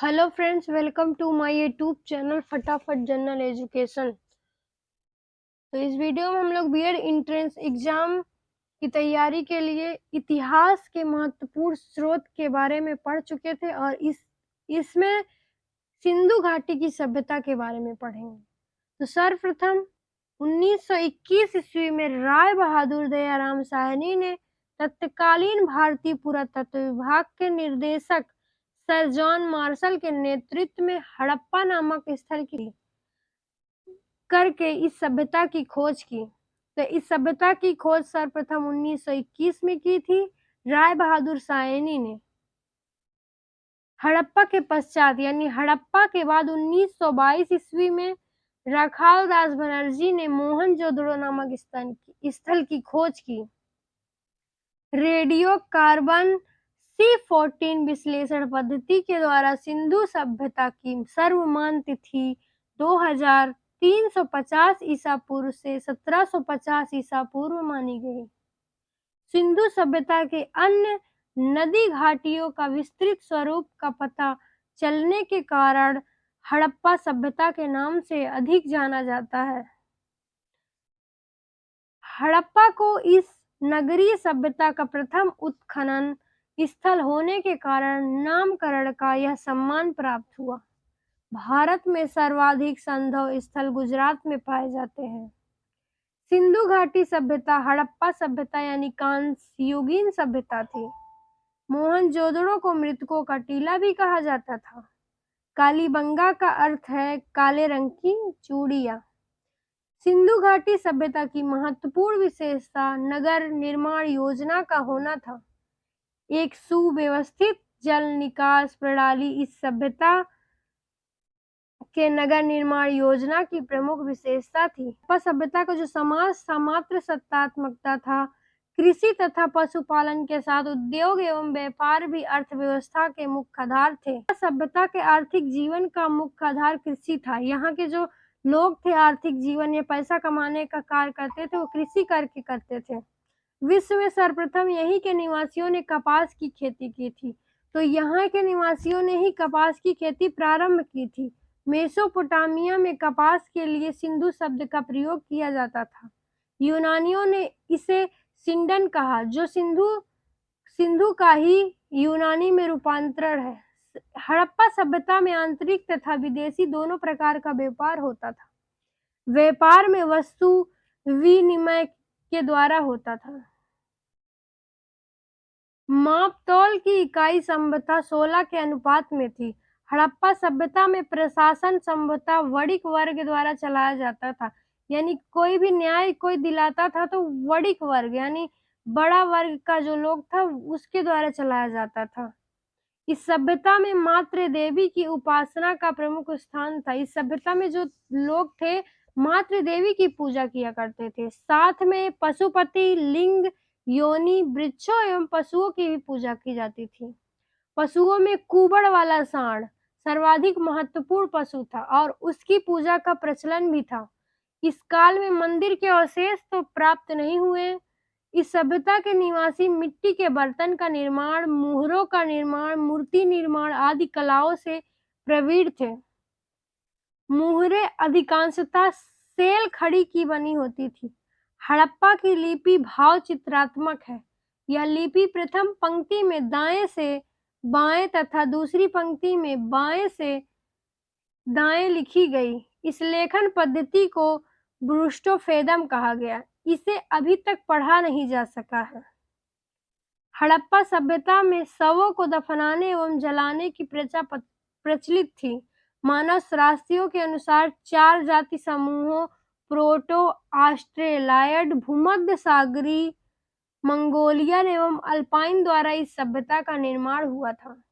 Hello friends, welcome to my YouTube channel फटाफट general education. तो इस वीडियो में हम लोग बीएड एंट्रेंस एग्जाम की तैयारी के लिए इतिहास के महत्वपूर्ण स्रोत के बारे में पढ़ चुके थे और इसमें सिंधु घाटी की सभ्यता के बारे में पढ़ेंगे। तो सर्वप्रथम 1921 ईस्वी में राय बहादुर दयाराम साहनी ने तत्कालीन भारतीय पुरातत्व विभाग के निर्देशक सर जॉन मार्शल के नेतृत्व में हड़प्पा नामक स्थल की करके इस सभ्यता की खोज की। तो इस सभ्यता की खोज सर्वप्रथम 1921 में की थी राय बहादुर साहनी ने। हड़प्पा के पश्चात यानी हड़प्पा के बाद 1922 ईस्वी में राखाल दास बनर्जी ने मोहनजोदड़ो नामक स्थल की खोज की। रेडियो कार्बन C14 विश्लेषण पद्धति के द्वारा सिंधु सभ्यता की सर्वमान्य तिथि 2350 ईसा पूर्व से 1750 ईसा पूर्व मानी गई। सिंधु सभ्यता के अन्य नदी घाटियों का विस्तृत स्वरूप का पता चलने के कारण हड़प्पा सभ्यता के नाम से अधिक जाना जाता है। हड़प्पा को इस नगरीय सभ्यता का प्रथम उत्खनन स्थल होने के कारण नामकरण का यह सम्मान प्राप्त हुआ। भारत में सर्वाधिक संभव स्थल गुजरात में पाए जाते हैं। सिंधु घाटी सभ्यता हड़प्पा सभ्यता यानी कांस्ययुगीन सभ्यता थी। मोहनजोदड़ो को मृतकों का टीला भी कहा जाता था। कालीबंगा का अर्थ है काले रंग की चूड़ियां। सिंधु घाटी सभ्यता की महत्वपूर्ण विशेषता नगर निर्माण योजना का होना था। एक सुव्यवस्थित जल निकास प्रणाली इस सभ्यता के नगर निर्माण योजना की प्रमुख विशेषता थी। हड़प्पा सभ्यता का जो समाज मात्र सत्तात्मकता था, कृषि तथा पशुपालन के साथ उद्योग एवं व्यापार भी अर्थव्यवस्था के मुख्य आधार थे। सभ्यता के आर्थिक जीवन का मुख्य आधार कृषि था। यहाँ के जो लोग थे आर्थिक जीवन या पैसा कमाने का कार्य करते थे वो कृषि करके करते थे। विश्व में सर्वप्रथम यहीं के निवासियों ने कपास की खेती की थी। तो यहाँ के निवासियों ने ही कपास की खेती प्रारंभ की थी। मेसोपोटामिया में कपास के लिए सिंधु शब्द का प्रयोग किया जाता था। यूनानियों ने इसे सिंडन कहा, जो सिंधु का ही यूनानी में रूपांतरण है। हड़प्पा सभ्यता में आंतरिक तथा विदेशी दोनों प्रकार का व्यापार होता था। व्यापार में वस्तु विनिमय के द्वारा होता था। मापतौल की इकाई संभवतः 16 के अनुपात में थी। हड़प्पा सभ्यता में प्रशासन संभवतः वणिक वर्ग द्वारा चलाया जाता था। यानी कोई भी न्याय कोई दिलाता था तो वणिक वर्ग यानी बड़ा वर्ग का जो लोग था उसके द्वारा चलाया जाता था। इस सभ्यता में मातृ देवी की उपासना का प्रमुख स्थान था। इस सभ्यता में जो लोग थे मातृ देवी की पूजा किया करते थे। साथ में पशुपति, लिंग, योनि, वृक्षों एवं पशुओं की भी पूजा की जाती थी। पशुओं में कुबड़ वाला सांड सर्वाधिक महत्वपूर्ण पशु था और उसकी पूजा का प्रचलन भी था। इस काल में मंदिर के अवशेष तो प्राप्त नहीं हुए। इस सभ्यता के निवासी मिट्टी के बर्तन का निर्माण, मुहरों का निर्माण, मूर्ति निर्माण आदि कलाओं से प्रवीण थे। मुहरें अधिकांशतः सेल खड़ी की बनी होती थी। हड़प्पा की लिपि भाव चित्रात्मक है। यह लिपि प्रथम पंक्ति में दाएं से बाएं तथा दूसरी पंक्ति में बाएं से दाएं लिखी गई। इस लेखन पद्धति को ब्रूस्टोफेदम कहा गया। इसे अभी तक पढ़ा नहीं जा सका है। हड़प्पा सभ्यता में शवों को दफनाने एवं जलाने की प्रथा प्रचलित थी। मानव शास्त्रियों के अनुसार 4 जाति समूहों प्रोटो ऑस्ट्रेलायड, भूमध्य सागरीय, मंगोलियन एवं अल्पाइन द्वारा इस सभ्यता का निर्माण हुआ था।